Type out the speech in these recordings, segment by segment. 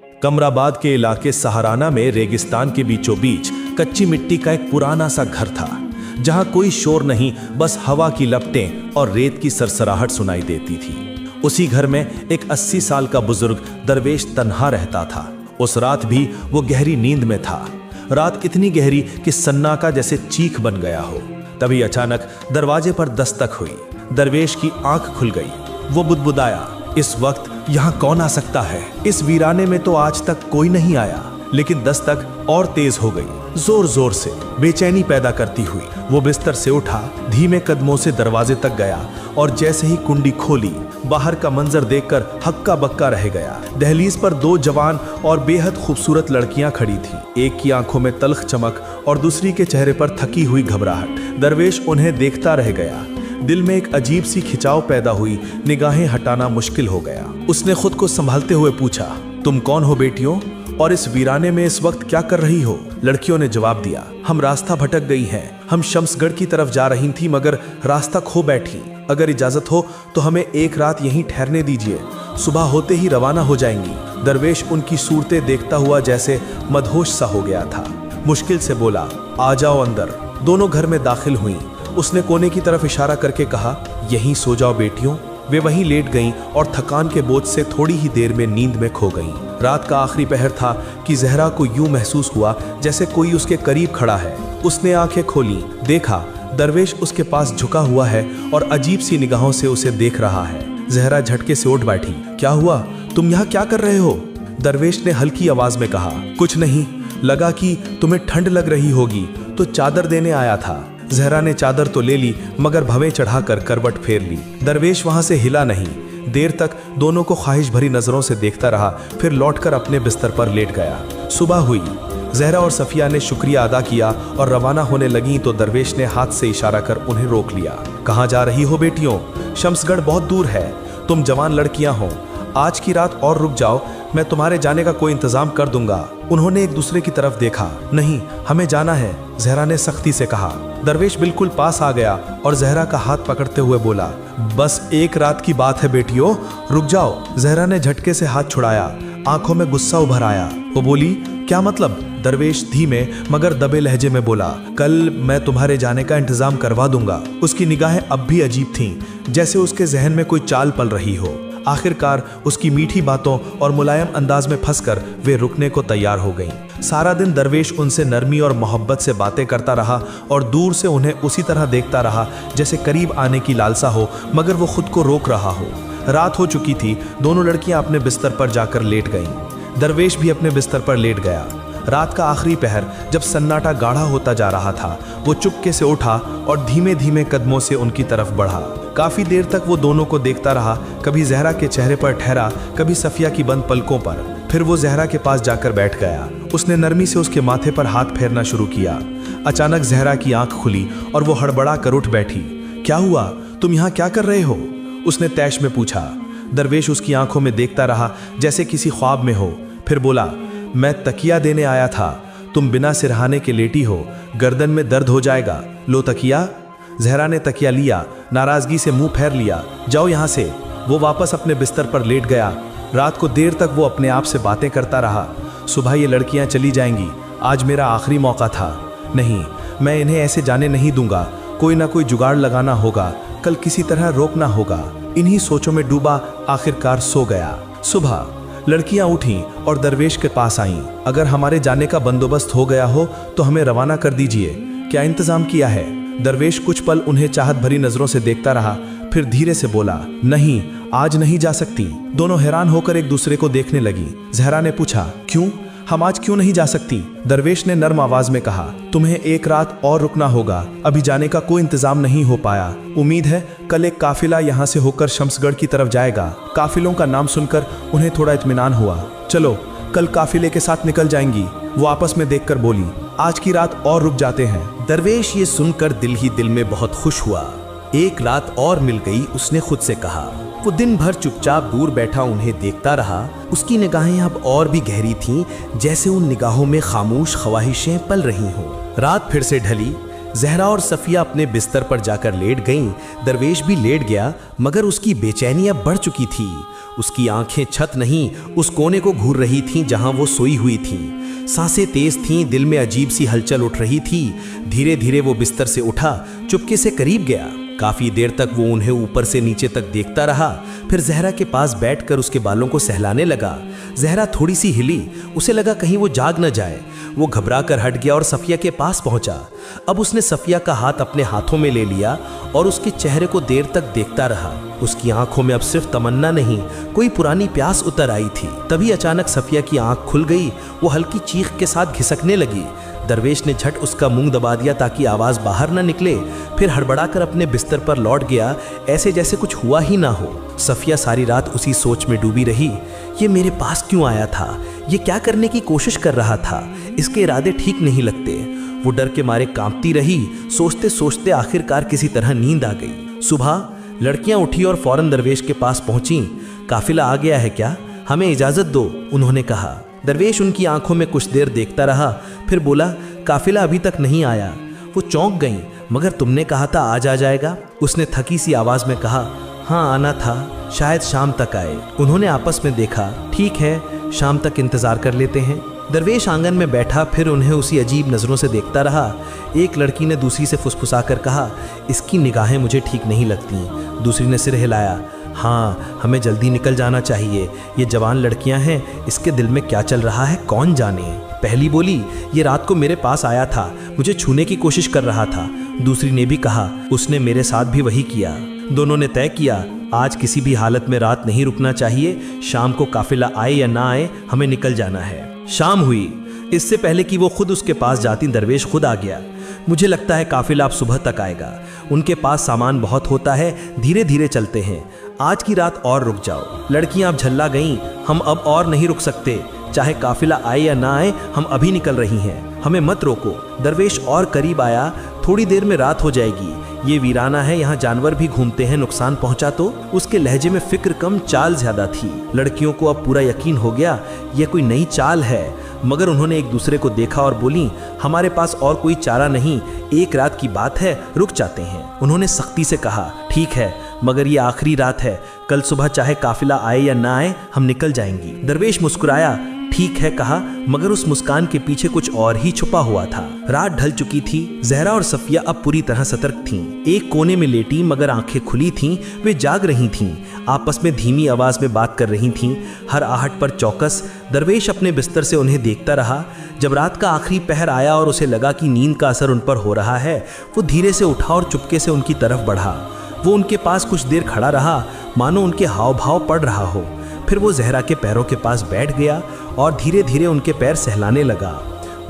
कमराबाद के इलाके सहाराना में रेगिस्तान के बीचों बीच कच्ची मिट्टी का एक पुराना सा घर था, जहां कोई शोर नहीं, बस हवा की लपटें और रेत की सरसराहट सुनाई देती थी। उसी घर में एक 80 साल का बुजुर्ग दरवेश तन्हा रहता था। उस रात भी वो गहरी नींद में था। रात इतनी गहरी कि सन्नाटा जैसे चीख बन गया हो। तभी अचानक दरवाजे पर दस्तक हुई। दरवेश की आंख खुल गई। वो बुदबुदाया, इस वक्त यहाँ कौन आ सकता है? इस वीराने में तो आज तक कोई नहीं आया। लेकिन दस्तक और तेज हो गई, जोर जोर से, बेचैनी पैदा करती हुई। वो बिस्तर से उठा, धीमे कदमों से दरवाजे तक गया और जैसे ही कुंडी खोली, बाहर का मंजर देखकर हक्का बक्का रह गया। दहलीज पर 2 जवान और बेहद खूबसूरत लड़कियां खड़ी थीं। एक की आंखों में तल्ख चमक और दूसरी के चेहरे पर थकी हुई घबराहट। दरवेश उन्हें देखता रह गया। दिल में एक अजीब सी खिंचाव पैदा हुई, निगाहें हटाना मुश्किल हो गया। उसने खुद को संभालते हुए पूछा, तुम कौन हो बेटियों, और इस वीराने में इस वक्त क्या कर रही हो? लड़कियों ने जवाब दिया, हम रास्ता भटक गई हैं। हम शमसगढ़ की तरफ जा रही थी मगर रास्ता खो बैठी। अगर इजाजत हो तो हमें एक रात यहीं ठहरने दीजिए, सुबह होते ही रवाना हो जाएंगी। दरवेश उनकी सूरतें देखता हुआ जैसे मदहोश सा हो गया था। मुश्किल से बोला, आ जाओ अंदर। दोनों घर में दाखिल हुई। उसने कोने की तरफ इशारा करके कहा, यहीं सो जाओ बेटियों। वे वहीं लेट गईं और थकान के बोझ से थोड़ी ही देर में नींद में खो गईं। रात का आखिरी पहर था कि जहरा को यूं महसूस हुआ जैसे कोई उसके करीब खड़ा है। उसने आंखें खोली, देखा दरवेश उसके पास झुका हुआ है और अजीब सी निगाहों से उसे देख रहा है। जहरा झटके से उठ बैठी। क्या हुआ? तुम यहाँ क्या कर रहे हो? दरवेश ने हल्की आवाज में कहा, कुछ नहीं, लगा कि तुम्हें ठंड लग रही होगी तो चादर देने आया था। जहरा ने चादर तो ले ली मगर भवें चढ़ाकर करवट फेर ली। दरवेश वहां से हिला नहीं। देर तक दोनों को ख्वाहिश भरी नजरों से देखता रहा, फिर लौटकर अपने बिस्तर पर लेट गया। सुबह हुई। जहरा और सफिया ने शुक्रिया अदा किया और रवाना होने लगी तो दरवेश ने हाथ से इशारा कर उन्हें रोक लिया। कहाँ जा रही हो बेटियों? शमसगढ़ बहुत दूर है। तुम जवान लड़कियां हो, आज की रात और रुक जाओ, मैं तुम्हारे जाने का कोई इंतजाम कर दूंगा। उन्होंने एक दूसरे की तरफ देखा। नहीं, हमें जाना है, जहरा ने सख्ती से कहा। दरवेश बिल्कुल पास आ गया और जहरा का हाथ पकड़ते हुए बोला, बस एक रात की बात है बेटियों, रुक जाओ। जहरा ने झटके से हाथ छुड़ाया, आंखों में गुस्सा उभर आया। वो बोली, क्या मतलब? दरवेश धीमे मगर दबे लहजे में बोला, कल मैं तुम्हारे जाने का इंतजाम करवा दूंगा। उसकी निगाहें अब भी अजीब थीं, जैसे उसके जहन में कोई चाल पल रही हो। आखिरकार उसकी मीठी बातों और मुलायम अंदाज में फंसकर वे रुकने को तैयार हो गईं। सारा दिन दरवेश उनसे नरमी और मोहब्बत से बातें करता रहा और दूर से उन्हें उसी तरह देखता रहा जैसे करीब आने की लालसा हो मगर वो खुद को रोक रहा हो। रात हो चुकी थी। दोनों लड़कियां अपने बिस्तर पर जाकर लेट गईं। दरवेश भी अपने बिस्तर पर लेट गया। रात का आखिरी पहर जब सन्नाटा गाढ़ा होता जा रहा था, वो चुपके से उठा और धीमे धीमे कदमों से उनकी तरफ बढ़ा। काफी देर तक वो दोनों को देखता रहा, कभी जहरा के चेहरे पर ठहरा, कभी सफिया की बंद पलकों पर। फिर वो जहरा के पास जाकर बैठ गया। उसने नरमी से उसके माथे पर हाथ फेरना शुरू किया। अचानक जहरा की आंख खुली और वो हड़बड़ा कर उठ बैठी। क्या हुआ? तुम यहाँ क्या कर रहे हो? उसने तैश में पूछा। दरवेश उसकी आंखों में देखता रहा जैसे किसी ख्वाब में हो। फिर बोला, मैं तकिया देने आया था। तुम बिना सिरहाने के लेटी हो, गर्दन में दर्द हो जाएगा। लो तकिया। जहरा ने तकिया लिया, नाराजगी से मुंह फेर लिया। जाओ यहाँ से। वो वापस अपने बिस्तर पर लेट गया। रात को देर तक वो अपने आप से बातें करता रहा। सुबह ये लड़कियां चली जाएंगी, आज मेरा आखिरी मौका था। नहीं, मैं इन्हें ऐसे जाने नहीं दूंगा। कोई ना कोई जुगाड़ लगाना होगा, कल किसी तरह रोकना होगा। इन्हीं सोचों में डूबा आखिरकार सो गया। सुबह लड़कियां उठीं और दरवेश के पास आईं। अगर हमारे जाने का बंदोबस्त हो गया हो तो हमें रवाना कर दीजिए। क्या इंतजाम किया है? दरवेश कुछ पल उन्हें चाहत भरी नजरों से देखता रहा, फिर धीरे से बोला, नहीं, आज नहीं जा सकती। दोनों हैरान होकर एक दूसरे को देखने लगी। जहरा ने पूछा, क्यों? हम आज क्यों नहीं जा सकती? दरवेश ने नर्म आवाज में कहा, तुम्हें एक रात और रुकना होगा। अभी जाने का कोई इंतजाम नहीं हो पाया। उम्मीद है कल एक काफिला यहाँ से होकर शमसगढ़ की तरफ जाएगा। काफिलों का नाम सुनकर उन्हें थोड़ा इत्मीनान हुआ। चलो, कल काफिले के साथ निकल जाएंगी। वो आपस में देखकर बोली, आज की रात और रुक जाते हैं। दरवेश ये सुनकर दिल ही दिल में बहुत खुश हुआ। एक रात और मिल गई, उसने खुद से कहा। वो दिन भर चुपचाप दूर बैठा उन्हें देखता रहा। उसकी निगाहें अब और भी गहरी थीं, जैसे उन निगाहों में खामोश ख्वाहिशें पल रही हों। रात फिर से ढली। जहरा और सफिया अपने बिस्तर पर जाकर लेट गईं। दरवेश भी लेट गया, मगर उसकी बेचैनी अब बढ़ चुकी थी। उसकी आंखें छत नहीं उस कोने को घूर रही थीं जहां वो सोई हुई थीं। सांसें तेज थीं, दिल में अजीब सी हलचल उठ रही थी। धीरे धीरे वो बिस्तर से उठा, चुपके से करीब गया। काफी देर तक वो उन्हें ऊपर से नीचे तक देखता रहा, फिर जहरा के पास बैठकर उसके बालों को सहलाने लगा। जहरा थोड़ी सी हिली, उसे लगा कहीं वो जाग न जाए। वो घबरा कर हट गया और सफिया के पास पहुंचा। अब उसने सफिया का हाथ अपने हाथों में ले लिया और उसके चेहरे को देर तक देखता रहा। उसकी आंखों में अब सिर्फ तमन्ना नहीं, कोई पुरानी प्यास उतर आई थी। तभी अचानक सफिया की आंख खुल गई। वो हल्की चीख के साथ घिसकने लगी। दरवेश ने झट उसका मुंह दबा दिया ताकि आवाज बाहर न निकले, फिर हड़बड़ाकर अपने बिस्तर पर लौट गया, ऐसे जैसे कुछ हुआ ही ना हो। सफिया सारी रात उसी सोच में डूबी रही। ये मेरे पास क्यों आया था? ये क्या करने की कोशिश कर रहा था? इसके इरादे ठीक नहीं लगते। वो डर के मारे कांपती रही। सोचते सोचते आखिरकार किसी तरह नींद आ गई। सुबह लड़कियां उठी और फौरन दरवेश के पास पहुंची। काफिला आ गया है क्या? हमें इजाजत दो, उन्होंने कहा। दरवेश उनकी आंखों में कुछ देर देखता रहा, फिर बोला, काफिला अभी तक नहीं आया। वो चौंक गईं, मगर तुमने कहा था आज आ जाएगा। उसने थकी सी आवाज में कहा, हाँ आना था, शायद शाम तक आए। उन्होंने आपस में देखा, ठीक है, शाम तक इंतजार कर लेते हैं। दरवेश आंगन में बैठा फिर उन्हें उसी अजीब नजरों से देखता रहा। एक लड़की ने दूसरी से फुसफुसा कर कहा, इसकी निगाहें मुझे ठीक नहीं लगती। दूसरी ने सिर हिलाया, हाँ हमें जल्दी निकल जाना चाहिए। ये जवान लड़कियां हैं, इसके दिल में क्या चल रहा है कौन जाने। पहली बोली, ये रात को मेरे पास आया था, मुझे छूने की कोशिश कर रहा था। दूसरी ने भी कहा, उसने मेरे साथ भी वही किया। दोनों ने तय किया, आज किसी भी हालत में रात नहीं रुकना चाहिए। शाम को काफिला आए या ना आए, हमें निकल जाना है। शाम हुई। इससे पहले कि वो खुद उसके पास जाती, दरवेश खुद आ गया। मुझे लगता है काफिला अब सुबह तक आएगा। उनके पास सामान बहुत होता है, धीरे धीरे चलते हैं। आज की रात और रुक जाओ। लड़कियां अब झल्ला गईं, हम अब और नहीं रुक सकते। चाहे काफिला आए या ना आए, हम अभी निकल रही हैं, हमें मत रोको। दरवेश और करीब आया, थोड़ी देर में रात हो जाएगी। ये वीराना है, यहाँ जानवर भी घूमते हैं, नुकसान पहुंचा तो। उसके लहजे में फिक्र कम, चाल ज्यादा थी। लड़कियों को अब पूरा यकीन हो गया यह कोई नई चाल है, मगर उन्होंने एक दूसरे को देखा और बोली, हमारे पास और कोई चारा नहीं, एक रात की बात है, रुक जाते हैं। उन्होंने सख्ती से कहा, ठीक है, मगर ये आखिरी रात है, कल सुबह चाहे काफिला आए या ना आए, हम निकल जाएंगी। दरवेश मुस्कुराया, ठीक है कहा, मगर उस मुस्कान के पीछे कुछ और ही छुपा हुआ था। रात ढल चुकी थी। जहरा और सफिया अब पूरी तरह सतर्क थीं। एक कोने में लेटी मगर आंखें खुली थीं। वे जाग रही थीं, आपस में धीमी आवाज में बात कर रही थीं, हर आहट पर चौकस। दरवेश अपने बिस्तर से उन्हें देखता रहा। जब रात का आखिरी पहर आया और उसे लगा कि नींद का असर उन पर हो रहा है, वो धीरे से उठा और चुपके से उनकी तरफ बढ़ा। वो उनके पास कुछ देर खड़ा रहा, मानो उनके हाव भाव पढ़ रहा हो। फिर वो जहरा के पैरों के पास बैठ गया और धीरे धीरे उनके पैर सहलाने लगा।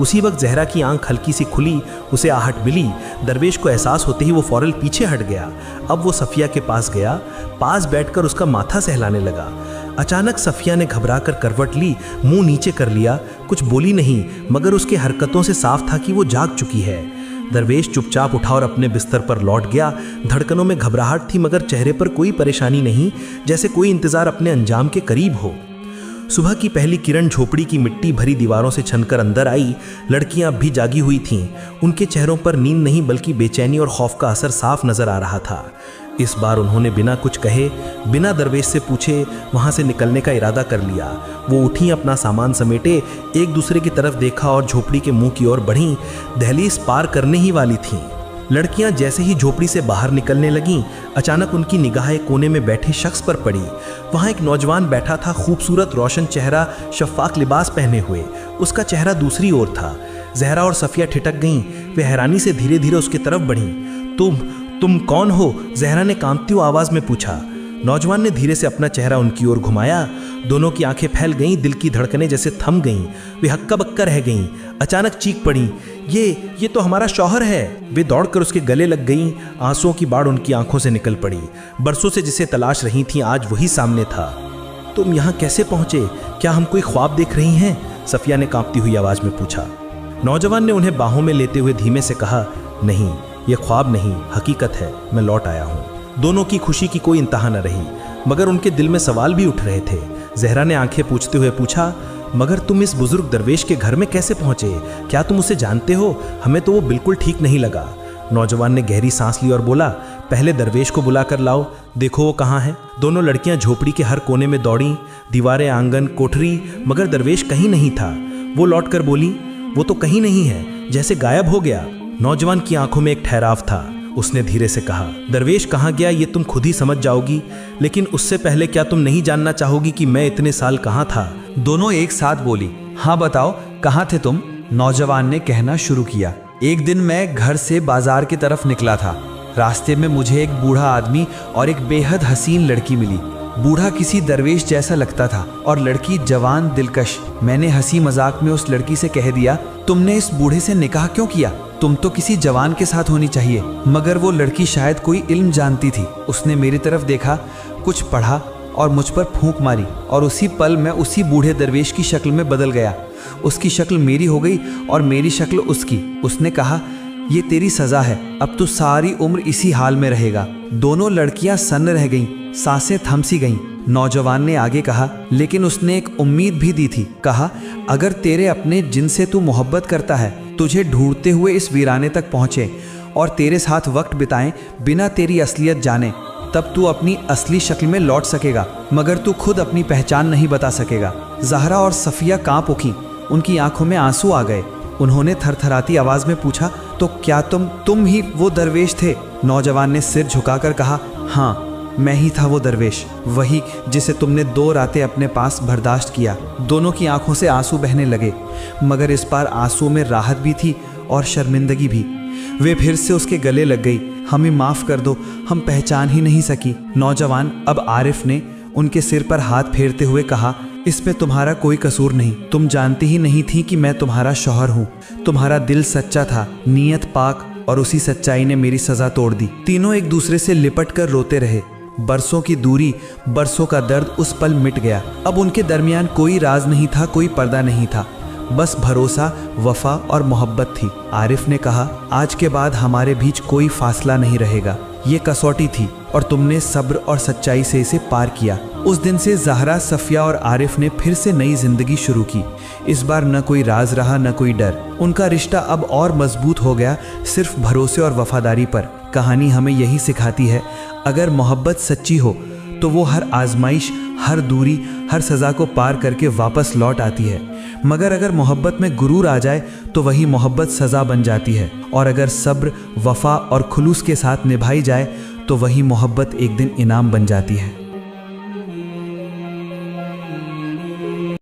उसी वक्त जहरा की आंख हल्की सी खुली, उसे आहट मिली। दरवेश को एहसास होते ही वो फौरन पीछे हट गया। अब वो सफिया के पास गया, पास बैठकर उसका माथा सहलाने लगा। अचानक सफिया ने घबराकर करवट ली, मुंह नीचे कर लिया। कुछ बोली नहीं, मगर उसके हरकतों से साफ था कि वो जाग चुकी है। दरवेश चुपचाप उठा और अपने बिस्तर पर लौट गया। धड़कनों में घबराहट थी, मगर चेहरे पर कोई परेशानी नहीं, जैसे कोई इंतजार अपने अंजाम के करीब हो। सुबह की पहली किरण झोपड़ी की मिट्टी भरी दीवारों से छनकर अंदर आई। लड़कियां अब भी जागी हुई थीं। उनके चेहरों पर नींद नहीं बल्कि बेचैनी और खौफ का असर साफ नजर आ रहा था। इस बार उन्होंने बिना कुछ कहे, बिना दरवेश से पूछे वहां से निकलने का इरादा कर लिया। वो उठी, अपना सामान समेटे, एक दूसरे की तरफ देखा और झोपड़ी के मुंह की ओर बढ़ी। दहलीज पार करने ही वाली थीं। लड़कियां जैसे ही झोपड़ी से बाहर निकलने लगीं, अचानक उनकी निगाहें कोने में बैठे शख्स पर पड़ी। वहां एक नौजवान बैठा था, खूबसूरत रोशन चेहरा, शफ़ाक लिबास पहने हुए। उसका चेहरा दूसरी ओर था। जहरा और सफिया ठिठक गईं। वे हैरानी से धीरे धीरे उसकी तरफ बढ़ीं। तुम कौन हो? जहरा ने कांपती हुई आवाज में पूछा। नौजवान ने धीरे से अपना चेहरा उनकी ओर घुमाया। दोनों की आंखें फैल गईं, दिल की धड़कनें जैसे थम गईं। वे हक्का बक्का रह गईं। अचानक चीख पड़ी, ये तो हमारा शौहर है। वे दौड़कर उसके गले लग गईं। आंसुओं की बाढ़ उनकी आंखों से निकल पड़ी। बरसों से जिसे तलाश रही थीं, आज वही सामने था। तुम यहाँ कैसे पहुंचे? क्या हम कोई ख्वाब देख रही हैं? सफिया ने कांपती हुई आवाज में पूछा। नौजवान ने उन्हें बाहों में लेते हुए धीमे से कहा, नहीं, ये ख्वाब नहीं, हकीकत है, मैं लौट आया हूँ। दोनों की खुशी की कोई इंतहा न रही, मगर उनके दिल में सवाल भी उठ रहे थे। जहरा ने आंखें पूछते हुए पूछा, मगर तुम इस बुजुर्ग दरवेश के घर में कैसे पहुंचे? क्या तुम उसे जानते हो? हमें तो वो बिल्कुल ठीक नहीं लगा। नौजवान ने गहरी सांस ली और बोला, पहले दरवेश को बुला कर लाओ, देखो वो कहाँ है। दोनों लड़कियां झोपड़ी के हर कोने में दौड़ी, दीवारें, आंगन, कोठरी, मगर दरवेश कहीं नहीं था। वो लौट कर बोली, वो तो कहीं नहीं है, जैसे गायब हो गया। नौजवान की आंखों में एक ठहराव था। उसने धीरे से कहा, दरवेश कहाँ गया ये तुम खुद ही समझ जाओगी, लेकिन उससे पहले क्या तुम नहीं जानना चाहोगी कि मैं इतने साल कहाँ था? दोनों एक साथ बोली, हाँ बताओ कहाँ थे तुम? नौजवान ने कहना शुरू किया, एक दिन मैं घर से बाजार की तरफ निकला था। रास्ते में मुझे एक बूढ़ा आदमी और एक बेहद हसीन लड़की मिली। बूढ़ा किसी दरवेश जैसा लगता था और लड़की जवान दिलकश। मैंने हंसी मजाक में उस लड़की से कह दिया, तुमने इस बूढ़े से निकाह क्यों किया? तुम तो किसी जवान के साथ होनी चाहिए। मगर वो लड़की शायद कोई इल्म जानती थी। उसने मेरी तरफ देखा, कुछ पढ़ा और मुझ पर फूंक मारी, और उसी पल मैं उसी बूढ़े दरवेश की शक्ल में बदल गया। उसकी शक्ल मेरी हो गई और मेरी शक्ल उसकी। उसने कहा, ये तेरी सजा है, अब तू सारी उम्र इसी हाल में रहेगा। दोनों लड़कियां सन्न रह गईं, सांसें थम सी गईं। नौजवान ने आगे कहा, लेकिन उसने एक उम्मीद भी दी थी। कहा, अगर तेरे अपने जिनसे तू मोहब्बत करता है तुझे ढूंढते हुए इस वीराने तक पहुंचे और तेरे साथ वक्त बिताएं बिना तेरी असलियत जाने, तब तू अपनी असली शक्ल में लौट सकेगा, मगर तू खुद अपनी पहचान नहीं बता सकेगा। ज़हरा और सफ़िया कांप उठी, उनकी आंखों में आंसू आ गए। उन्होंने थरथराती आवाज में पूछा, तो क्या तुम ही वो दरवेश थे? नौजवान ने सिर झुकाकर कहा, हाँ मैं ही था वो दरवेश, वही जिसे तुमने 2 रातें अपने पास बर्दाश्त किया। दोनों की आंखों से आंसू बहने लगे, मगर इस बार आंसू में राहत भी थी और शर्मिंदगी भी। वे फिर से उसके गले लग गई, हमें माफ़ कर दो, हम पहचान ही नहीं सकी। नौजवान अब आरिफ ने उनके सिर पर हाथ फेरते हुए कहा, इसमें तुम्हारा कोई कसूर नहीं। तुम जानती ही नहीं थी कि मैं तुम्हारा शौहर हूँ। तुम्हारा दिल सच्चा था, नीयत पाक, और उसी सच्चाई ने मेरी सज़ा तोड़ दी। तीनों एक दूसरे से लिपट कर रोते रहे। बरसों की दूरी, बरसों का दर्द उस पल मिट गया। अब उनके दरमियान कोई राज नहीं था, कोई पर्दा नहीं था, बस भरोसा, वफा और मोहब्बत थी। आरिफ ने कहा, आज के बाद हमारे बीच कोई फासला नहीं रहेगा। ये कसौटी थी और तुमने सब्र और सच्चाई से इसे पार किया। उस दिन से ज़हरा, सफ़िया और आरिफ ने फिर से नई जिंदगी शुरू की। इस बार न कोई राज रहा, न कोई डर। उनका रिश्ता अब और मजबूत हो गया, सिर्फ भरोसे और वफादारी पर। कहानी हमें यही सिखाती है, अगर मोहब्बत सच्ची हो तो वो हर आजमाइश, हर दूरी, हर सज़ा को पार करके वापस लौट आती है। मगर अगर मोहब्बत में गुरूर आ जाए तो वही मोहब्बत सज़ा बन जाती है। और अगर सब्र, वफा और खुलूस के साथ निभाई जाए तो वही मोहब्बत एक दिन इनाम बन जाती है।